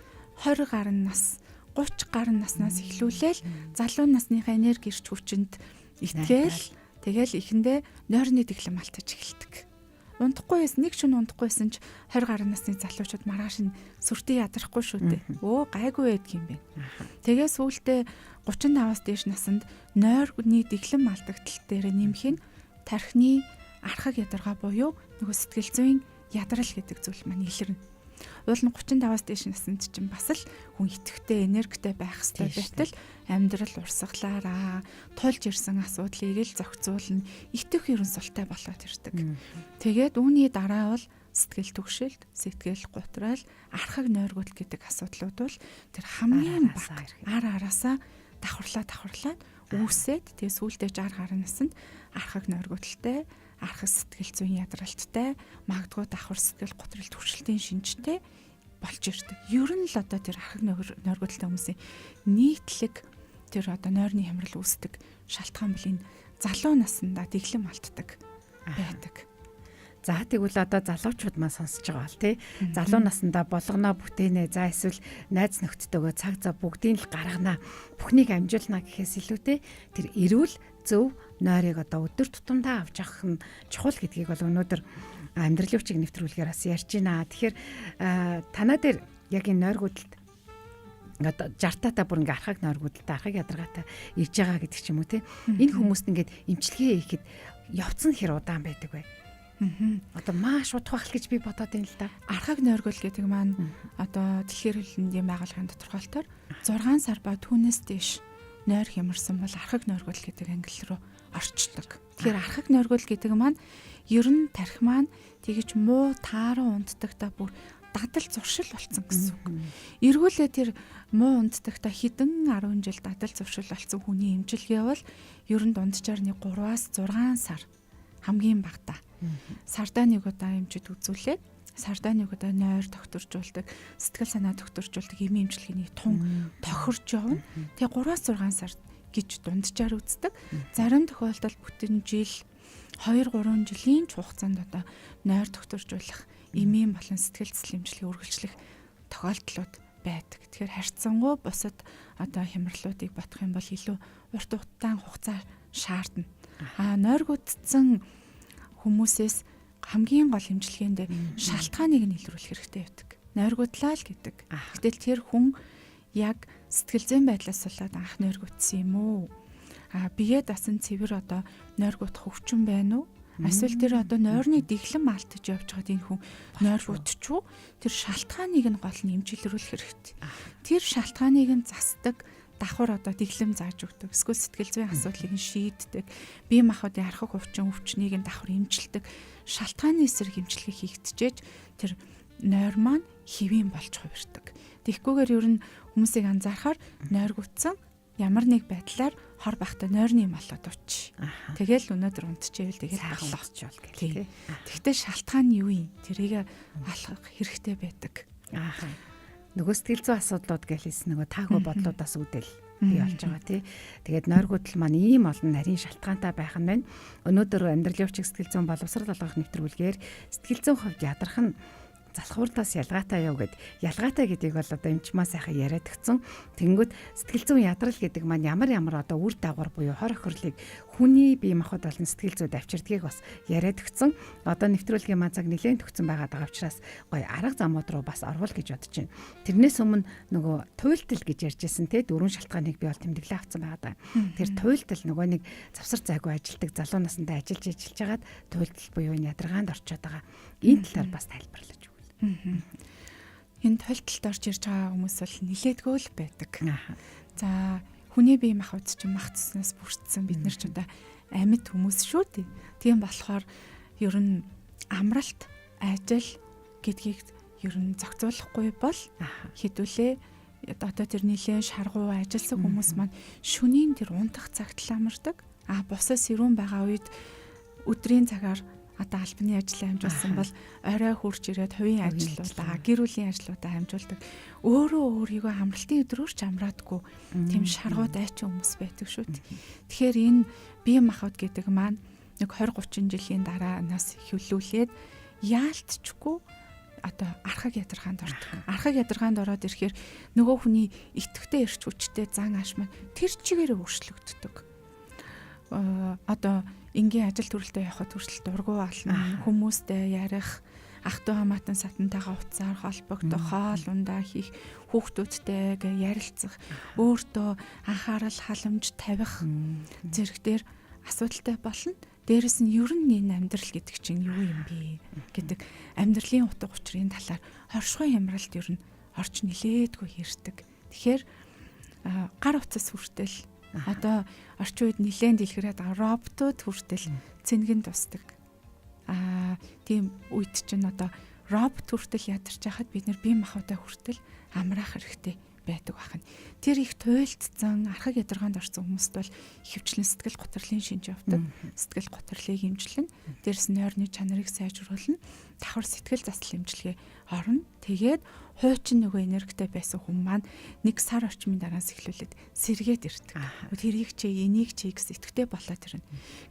20 гаруй нас 30 гаруй наснаас эхлүүлээл залуу насныхаа энерги ирч хүчинд итгээл тэгэл ихэндээ нойрны дэглэм алдаж эхэлдэг. Унтахгүй байсан нэг шөнө унтахгүйсэн ч 20 гаруй насны залуучууд маргааш нь сүртэй ядрахгүй шүү дээ. Гайгүй байдаг юм байна. Тэгээ сүүлдээ 35-аас дээш наснд нойрны дэглэм алдагдал дээр нэмэх нь тархины архаг ядаргаа буюу нөгөө сэтгэл зүйн ядрал гэдэг зүйл маань илэрнэ. Уул нь 35-аас дээш наснд чинь бас л хүн итгэвтэй, энергитэй байх хэрэгтэй байтал амьдрал урсгалаараа тулж ирсэн асуудлыг л зохицуулна. Итэх ерөн султай болоод ирдэг. Тэгээд үүний дараа бол сэтгэл түгшилт, сэтгэл гутрал, архаг нойргол гэдэг асуудлууд бол тэр хамгийн бага араасаа давхарлаад үүсээд тэгээ сүүлдээ 60 гаруй наснд архаг нойрголтой, архаг сэтгэл зүйн ядралттай, магадгүй давхар сэтгэл гутрал түгшилтийн шинжтэй болж ирдэг. Ер нь л одоо тэр архаг нойрголтой хүмүүсийн нийтлэг тэр одоо нойрны хямрал үүсдэг шалтгаан бол энэ залуу наснда дэглэм алддаг байдаг. За тэгвэл одоо залуучууд маань сонсож байгаа бол тий залуу наснда болгоноо бүтээнэ. За эсвэл найз нөхдөдөө цаг зав бүгдийг л гаргана. Бүхнийг амжуулна гэхээс илүүтэй тэр эрүүл зөв нойрыг одоо өдөр тутамдаа авч явах нь чухал гэдгийг бол өнөөдөр амьдрал өвчиг нэвтрүүлгээр бас ярьж байна. Тэгэхээр танаа дээр яг энэ нойргуудад одоо 60 та бүр ингээ архаг нойргуудад архаг ядаргаатай ирж байгаа гэдэг ч юм уу тий. Энэ хүмүүст ингээд эмчилгээ хийхэд явцсан хэр удаан байдаг вэ? Одоо маш удах байх гэж би бодоод байна л да. Архаг нойргол гэдэг маань одоо дэлхийн эрүүл мэндийн байгууллагын тодорхойлолтоор 6 сар ба түүнээс дээш нойр хямарсан бол архаг нойргол гэдэг англи руу орчдог. Тэгэхээр архаг нойргол гэдэг маань ер нь тархи маань тэгж муу тааруу унддагта бүр дадал зуршил болсон гэсэн үг. Эргүүлээ тэр муу унддагта хэдэн 10 жил дадал зуршил болсон хүний эмчилгээ бол ер нь дунджаар нэг 3-аас 6 сар хамгийн багтаа. Сардаа нэг удаа эмчид үзүүлээд сардаа нэг удаа нойр докторжуулдаг, сэтгэл санаа докторжуулдаг эми эмчилгээний тун тохирж явна. Тэгээ 3-6 сар гэж дунджаар үздэг. Зарим тохиолдолд бүтэн жил 2-3 жилийн хугацаанд одоо нойр докторжуулах, эми болон сэтгэл зүйн эмчилгээ үргэлжлэх тохиолдлууд байдаг. Тэгэхээр харьцангуй бусад одоо хямралуудыг бодох юм бол илүү урт удаан хугацаа шаардна. Нойргуудсан хүмүүсээс хамгийн гол эмчилгээнд шалтгааныг нь илрүүлэх хэрэгтэй байдаг. Нойргуудлаа л гэдэг. Гэтэл тэр хүн яг сэтгэл зүйн байдлаас болоод анх нойргуудсан юм уу? Биеэ дасан цэвэр одоо нойргуудах өвчин байна уу? Эсвэл тэр одоо нойрны дэглэм алдаж явж байгаад энэ хүн нойргуудчихв. Тэр шалтгааныг нь гол нь эмчилрүүлэх хэрэгтэй. Тэр шалтгааныг нь засдаг давхар одоо дэглэм зааж өгдөг. Эсвэл сэтгэл зүйн асуудлыг нь шийддэг. Бие махбодын архаг өвчнийг нь давхар эмчилдэг. Шалтгааны эсрэг эмчилгээ хийгдчихэж тэр нойр маань хэвийн болж хувирдаг. Тэгэхгүйгээр ер нь хүмүүсийг анзаарахаар нойргуудсан ямар нэг байдлаар хор бахта нойрны малууд уч. Тэгэл өнөөдөр унтчихвэл тэгэл болчихвол гэх. Тэгтээ шалтгаан нь юу юм? Тэрийг алхах хэрэгтэй байдаг. Нөгөө сэтгэл зүйн асуудлууд гэхэлсэн нөгөө таагүй бодлуудаас үүдэл бий болж байгаа тий. Тэгээд нойргуудл маань ийм олон нарийн шалтгаантай байх нь байна. Өнөөдөр амьдралын өвчиг сэтгэл зүйн боловсрол олгох нэвтрүүлгээр сэтгэл зүйн хувьд ядарх нь залхууртаас ялгаатай яв гэд ялгаатай гэдгийг бол одоо эмчмаа сайхан яриад өгсөн. Тэнгүүд сэтгэл зүйн ядрал гэдэг маань ямар одоо үр дагавар буюу хор охирлыг хүний бие махбод болон сэтгэл зүйд авчирдгийг бас яриад өгсөн. Одоо нэвтрүүлгийн маань цаг нэлээд төгсөн байгаа учраас гоё арга замууд руу бас орвол гэж бодож байна. Тэрнээс өмнө нөгөө туйлдал гэж ярьжсэн те 4 шалтгааныг би бол тэмдэглээ авсан байгаа даа. Тэр туйлдал нөгөө нэг завсар зайгүй ажилдаг залуу насндаа ажиллаж хагаад туйлдал буюу ядаргаанд орчод байгаа. Энэ талаар бас тайлбарлаж өгье. Энэ тойлтолд орж ирж байгаа хүмүүс бол нилээдгүй л байдаг. За хүний бие махбод ч мах цэснээс бүрдсэн бид нар ч одоо амьд хүмүүс шүү дээ. Тийм болохоор ер нь амралт, ажил гэдгийг ер нь зохицуулахгүй бол хэдүүлээ одоо тэр нилээн шаргуу ажилласан хүмүүс маань шөнийн тэр унтах цагт л амардаг. Бусаас ирүүн байгаа үед өдрийн цагаар одоо албаны ажлаа хамжуулсан бол орой хурж ирээд хувийн ажлуудаа, гэр бүлийн ажлуудаа хамжуулдаг. Өөрийгөө амралтын өдрөөр ч амраадгүй тийм шаргууд айчин хүмүүс байдаг шүү дээ. Тэгэхээр энэ бие махбод гэдэг маань нэг 20-30 жилийн дараанаас хөвлүүлээд яалтчгүй одоо архаг ядаргаанд ордог. Архаг ядаргаанд ороод ирэхээр нөгөө хүний итгэвтэй эрч хүчтэй зан ааш маань тэр чигээрээ өөрчлөгддөг. Одоо энгийн ажил төрөлтөд явхад хүртэл дургу ална, хүмүүстэй ярих, ах トゥ хамаатан сатантайгаа уцаар холбогдох, хоол ундаа хийх, хүүхдүүдтэйгээ ярилцах, өөртөө анхаарал халамж тавих зэрэг дээр асуудалтай болно. Дээрэс нь ер нь энэ амьдрал гэдэг чинь юу юм бэ гэдэг амьдралын утга учирын талаар хоршгой хямралт ер нь орч нилээдгүй хэрдэг. Тэгэхээр гар утас хүртэл одоо орчин үед нилээн дэлгэрээд байгаа роботууд хүртэл цэнгэн тусдаг. Тийм үед чинь одоо робот хүртэл ядарч хахад бид нэр бие махбодоо хүртэл амраах хэрэгтэй байдаг байна. Тэр их туйлдсан архаг ядаргаанд орсон хүмүүст бол ихэвчлэн сэтгэл готрлын шинж явдаг. Сэтгэл готролыг хэмжлэн, дээрс нь ойрны чанарыг сайжруулна, давхар сэтгэл заслал хэмжлэгээ орно. Тэгээд хуучин нөгөө энергитэй байсан хүн маань 1 сар орчмын дараас эхлүүлээд сэргээд ирдэг. Тэрийг чи энийг чи гэсэн итгэвтэй болоод ирнэ.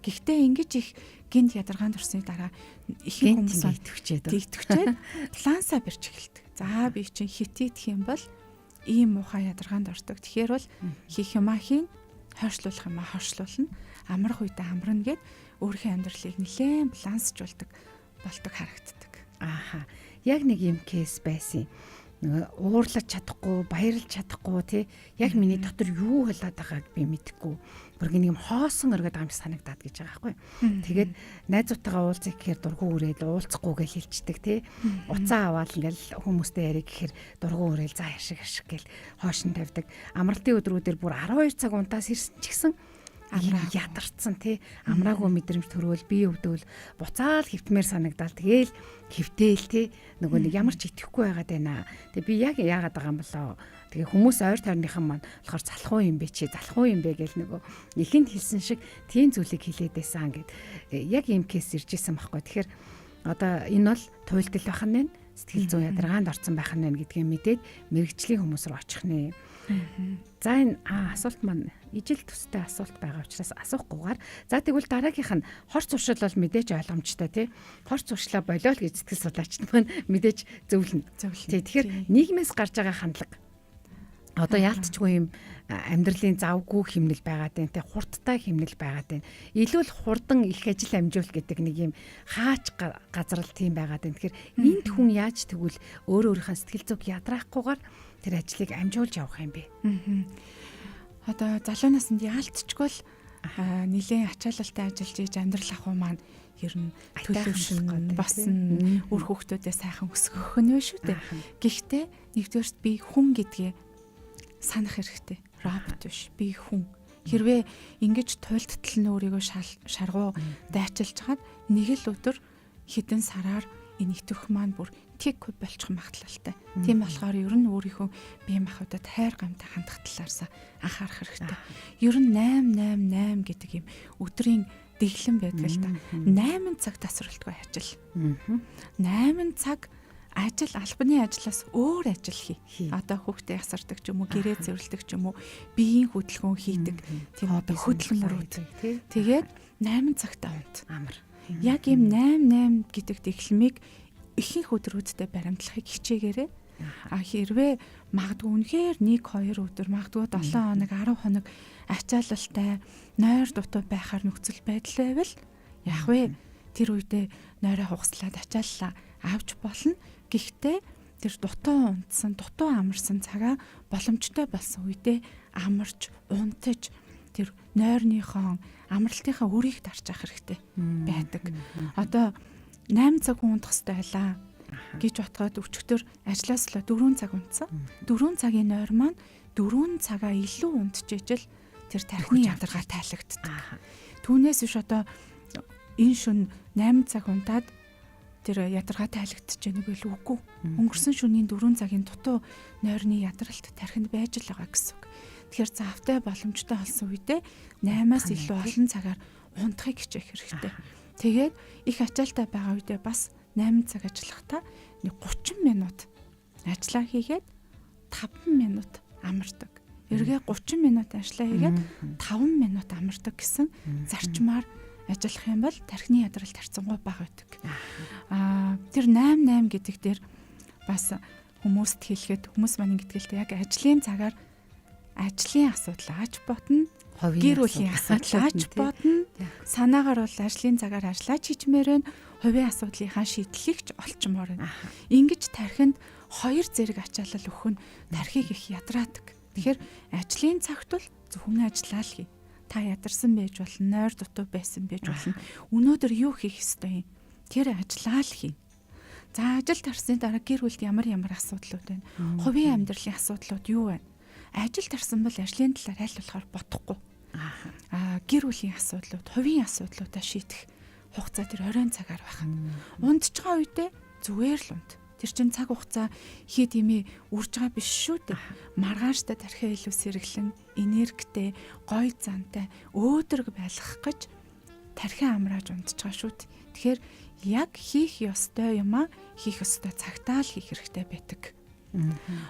Гэхдээ ингэж их гинт ядаргаанд орсны дараа их хүмүүс итгэвчээд плансаа барьж эхэлдэг. За би чинь хит идэх юм бол ийм муухай ядаргаанд ордог. Тэгэхээр бол хийх юмаа хийн, хойшлуулах юмаа хойшлуулна, амрах үедээ амарна гэд өөрийнхөө амьдралыг нэлээд балансжуулдаг болдог харагддаг. Яг нэг юм кейс байсан. Нөгөө уурлаж чадахгүй, баярлж чадахгүй тий. Яг миний дотор юу болоод байгааг би мэдэхгүй. Бүр нэг юм хоосон өргөд байгаа юм санагдаад гэж байгаа байхгүй. Тэгээд найзуудтайгаа уулзах гэхээр дургу үрээд уулзахгүйгээ хэлцдэг тий. Уцаа аваад ингээл хүмүүстэй ярих гэхээр дургу үрээл за яшиг гэл хоошин тавьдаг. Амралтын өдрүүдээр бүр 12 цаг унтаас ирсэн ч гэсэн ядарсан тий. Амраагүй мэдрэмж төрөөл бие өвдөл буцаал хөвтмээр санагдал. Тэгээл хөвтэйл тий. Нөгөө нэг ямар ч итгэхгүй байгаад байна. Тэгээ би яг яагаад байгаа юм болоо. Тэгээ хүмүүс ойр тойрныхан маань болохоор залхуу юм бэ чи залхуу юм бэ гэл нөгөө ихэнд хэлсэн шиг тийм зүйлийг хэлээд байсан гэд яг ийм кейс ирж исэн байхгүй. Тэгэхээр одоо энэ бол туйлдэл байх нь сэтгэл зүйн ядаргаанд орсон байх нь гэдгийг мэдээд мэрэгжлийн хүмүүс рүү очих нэ. За энэ асуулт маань ижил төстэй асуулт байгаа учраас асуухгүйгээр за тэгвэл дараагийнх нь хорц уршил бол мэдээж ойлгомжтой тий. Хорц уршлаа болоо л гэж сэтгэл судлаач маань мэдээж зөвлөнө. Тий тэгэхээр нийгмээс гарч байгаа хандлага одоо яалтчгүй юм амьдралын завгүй хэмнэл байгаад байна те хурдтай хэмнэл байгаад байна. Илүү л хурдан их ажил амжуул гэдэг нэг юм хаач газрал тийм байгаад байна. Тэгэхээр энд хүн яаж тэгвэл өөрийнхөө сэтгэл зүг ядраахгүйгээр тэр ажлыг амжуулж явах юм бэ? Одоо залуу наснд яалтчгүй л нэлээд ачаалалтай ажиллаж ийж амьдрал ахуй маань ер нь төлөвшин босно үр хүүхдүүдээ сайхан өсгөх нь вэ шүү дээ. Гэхдээ нэгдүгээрт би хүн гэдгээ санах хэрэгтэй. Робот биш. Би хүн. Хэрвээ ингэж туйлдтал нь өөрийгөө шаргуу дайчилж хаад нэг л өдөр хэдэн сараар энэ итгэх маань бүр тик болчих магадлалтай. Тийм болохоор ер нь өөрийнхөө бие махбодод хайр гамтай хандах талаасаа анхаарах хэрэгтэй. Ер нь 888 гэдэг юм өдрийн дэглэм байдаг л та. 8 цаг тасралтгүй ажил. 8 цаг ажил албаны ажлаас өөр ажил хий. Одоо хүүхдээ ясардаг ч юм уу, гэрээ зэвэрлэдэг ч юм уу, биеийн хөдөлгөөн хийдэг. Тийм одоо хөдөлмөрүүд. Тэгээд 8 цагтаа унт. Амар. Яг ийм 88 гэдэг дэглэмийг ихэнх өдрүүдтэй баримтлахыг хичээгээрэй. Хэрвээ магадгүй үнэхээр 1-2 өдөр, магадгүй 7 хоног, 10 хоног ачаалалтай нойр дутуу байхаар нөхцөл байдал байвал яах вэ? Тэр үедээ нойроо хугаслаад ачааллаа авч болно. Гэхдээ тэр дутуу унтсан, дутуу амарсан цагаа боломжтой болсон үедээ амарч, унтаж тэр нойрныхон амралтынхаа үрийг дарж авах хэрэгтэй байдаг. Одоо 8 цаг унтах хэрэгтэй байлаа гэж бодоход өчигдөр ажлаас л 4 цаг унтсан. 4 цагийн нойр маань 4 цагаа илүү унтчихэж л тэр тархины ядаргаа тайлагддаг. Түүнээс биш одоо энэ шөнө 8 цаг унтаад тэр ядаргаа тайлагдчих нэг үл үгүй. Өнгөрсөн шөнийн 4 цагийн дутуу нойрны ядралт тархинд байж л байгаа гэсэн үг. Тэгэхээр завтай боломжтой болсон үедээ 8-аас илүү олон цагаар унтахыг хичээх хэрэгтэй. Тэгээд их ачаалтай байгаа үедээ бас 8 цаг ажиллахдаа нэг 30 минут ажиллаа хийгээд 5 минут амардаг. Эргээ 30 минут ажиллаа хийгээд 5 минут амардаг гэсэн зарчмаар ажиллах юм бол тархины ядралт харьцангуй бага байдаг. Тэр 88 гэдэг дээр бас хүмүүст хэлэхэд хүмүүс маань ингэдэг л яг ажлын цагаар ажлын асуудал ач бодно, гэр бүлийн асуудал ач бодно. Санаагаар бол ажлын цагаар ажиллаж хийчмээр байна. Хувийн асуудлынхаа шийдлийг ч олчмоор байна. Ингэж тархинд хоёр зэрэг ачаалал өгөх нь тархийг их ядраадаг. Тэгэхээр ажлын цагт бол зөвхөн ажиллаа л хий. та ядарсан байж болно, нойр дутуу байсан байж болно. Өнөөдөр юу хийх ёстой юм? Тэр ажиллаа л хийнэ. За ажил тарсны дараа гэр бүлд ямар асуудлууд байна? Хувийн амьдралын асуудлууд юу байна? Ажил тарсан бол ажлын талаар аль болохоор бодохгүй. Гэр бүлийн асуудлууд, хувийн асуудлуудаа шийдэх хугацаа тэр оройн цагаар байх. Ундж байгаа үедээ зүгээр л унд. Тэр чин цаг хугацаа хий димээ үрж байгаа биш шүү дээ. Маргааштай тархиа илүү сэргэлэн, энергитэй, гоё зантай, өөдрөг байлгах гэж тархиа амрааж ундж байгаа шүү дээ. Тэгэхээр яг хийх ёстой юмаа хийх ёстой цагтаа л хийх хэрэгтэй байдаг.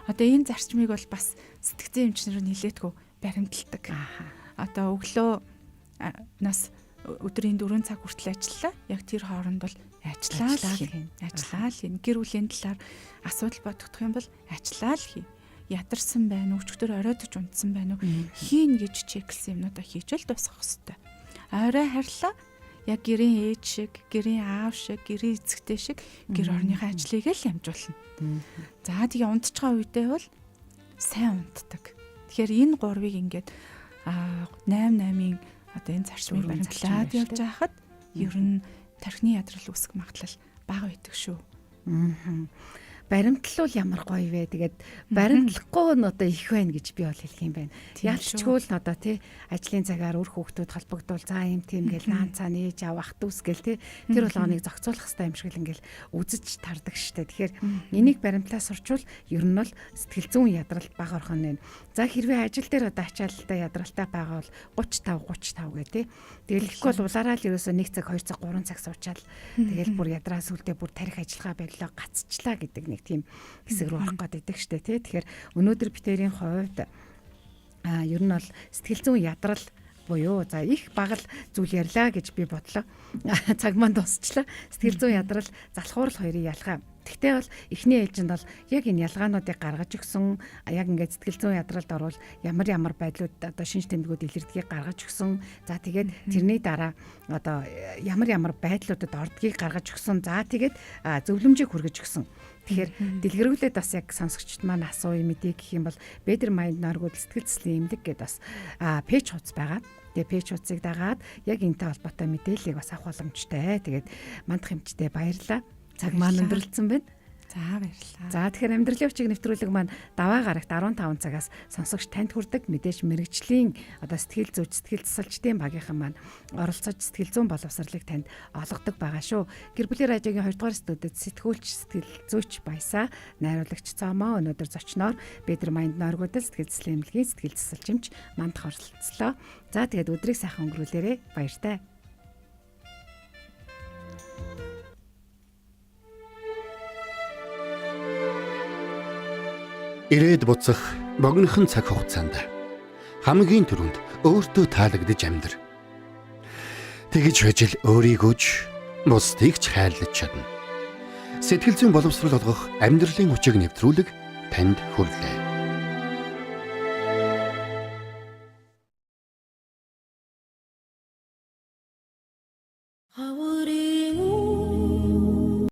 Одоо энэ зарчмыг бол бас сэтгцэн эмчнэр нилээдгүй баримталдаг. Одоо өглөө нас өдрийн 4 цаг хүртэл ажиллаа. Яг тэр хооронд бол ажиллаа л хийнэ. Гэр бүлийн талаар асуудал бодогдох юм бол ажиллаа л хийнэ. Ядарсан байна уу? Өчигдөр оройдож унтсан байна уу? Хийн гэж чеклсэн юмнуудаа хийж л дуусгах хэрэгтэй. Орой харьлаа. Яг гэрийн ээж шиг, гэрийн аав шиг, гэрийн эцэгтэй шиг гэр орныхаа ажлыг л амжуулна. За тэгээ унтж байгаа үедээ бол сайн унтдаг. Тэгэхээр энэ гурвыг ингээд 8-8-ийн одоо энэ зарчмыг баримтлаад явж байхад ер нь тархины ядрал үүсэх магадлал бага байдаг шүү. Баримтлал ямар гоё вэ? Тэгээд баримтлахгүй нь одоо их байна гэж би бол хэлэх юм байна. Ялчгүй л одоо тий ажлын цагаар үр хүүхдүүд холбогдвол за юм тийм гэл наанцаа нээж авах дүүс гэл тий тэр болгоныг зохицуулах хэрэгтэй юм шиг л ингээл үзэж тардаг штэ. Тэгэхээр энийг баримтлаас сурчвал ер нь бол сэтгэл зүйн ядралт бага орхон байна. За хэрвээ ажил дээр одоо ачаалттай ядралтай байгаа бол 35 гэ тий. Тэгэлэхгүй бол улаараа л ерөөсөө 1 цаг 2 цаг 3 цаг суучаал тэгэл бүр ядраас үлдээ бүр тарих ажиллагаа боллоо гацчлаа гэдэг нэг тийм хэсэг рүү орох гэдэг штэ тий. Тэгэхээр өнөөдөр битэрийн хувьд ер нь бол сэтгэл зүйн ядрал буюу за их багал зүйл ярьлаа гэж би бодлоо. Цаг маань дуусчлаа. Сэтгэл зүйн ядрал залхуурал хоёрын ялгаа. Тэгтээ бол эхний ээлжинд бол яг энэ ялгаануудыг гаргаж өгсөн, яг ингээд сэтгэл зүйн ядралд орвол ямар байдлууд одоо шинж тэмдгүүд илэрдгийг гаргаж өгсөн. За тэгээд тэрний дараа одоо ямар байдлуудад ордгийг гаргаж өгсөн. За тэгээд зөвлөмжийг хүргэж өгсөн. Тэгэхээр дэлгэрүүлээд бас яг сонсогчд маань асууя мэдээ гэх юм бол Better Mind Norwood сэтгэл зүйн эмнэлэг гэдээ бас пэйж хуудас байгаа. Тэгээ пэйж хуудсыг дагаад яг энэтэй холбоотой мэдээллийг бас авах боломжтой. Тэгээд мандах эмчтэй баярлалаа. Цаг маань өндөрлөсөн байна. За баярлалаа. За тэгэхээр амьдралын хүчийг нэвтрүүлэг маань даваа гарагт 15 цагаас сонсогч танд хүрдэг мэдээж мэрэгжлийн одоо сэтгэл зүйч сэтгэл засалчдын багийнхан маань оролцож сэтгэл зүйн боловсролыг танд олгодог байгаа шүү. Гэр бүлийн радиогийн 2 дугаар студид сэтгүүлч сэтгэл зүйч Баясаа, найруулагч Цомоо өнөөдөр зочноор Better Mind Norwood сэтгэл заслын эмнэлгийн сэтгэл засалчимч мандах оролцлоо. За тэгээд өдрийг сайхан өнгөрүүлээрэй. Баяртай. Ирээд буцах богинохон цаг хугацаанд хамгийн түрүүнд өөртөө таалагдж амьдр. Тэгж хожил өөрийгөө ч бусдыг ч хайрлаж чадна. Сэтгэл зүйн боловсрол олгох амьдралын хүчийг нэвтрүүлэг танд хүрлээ. How would it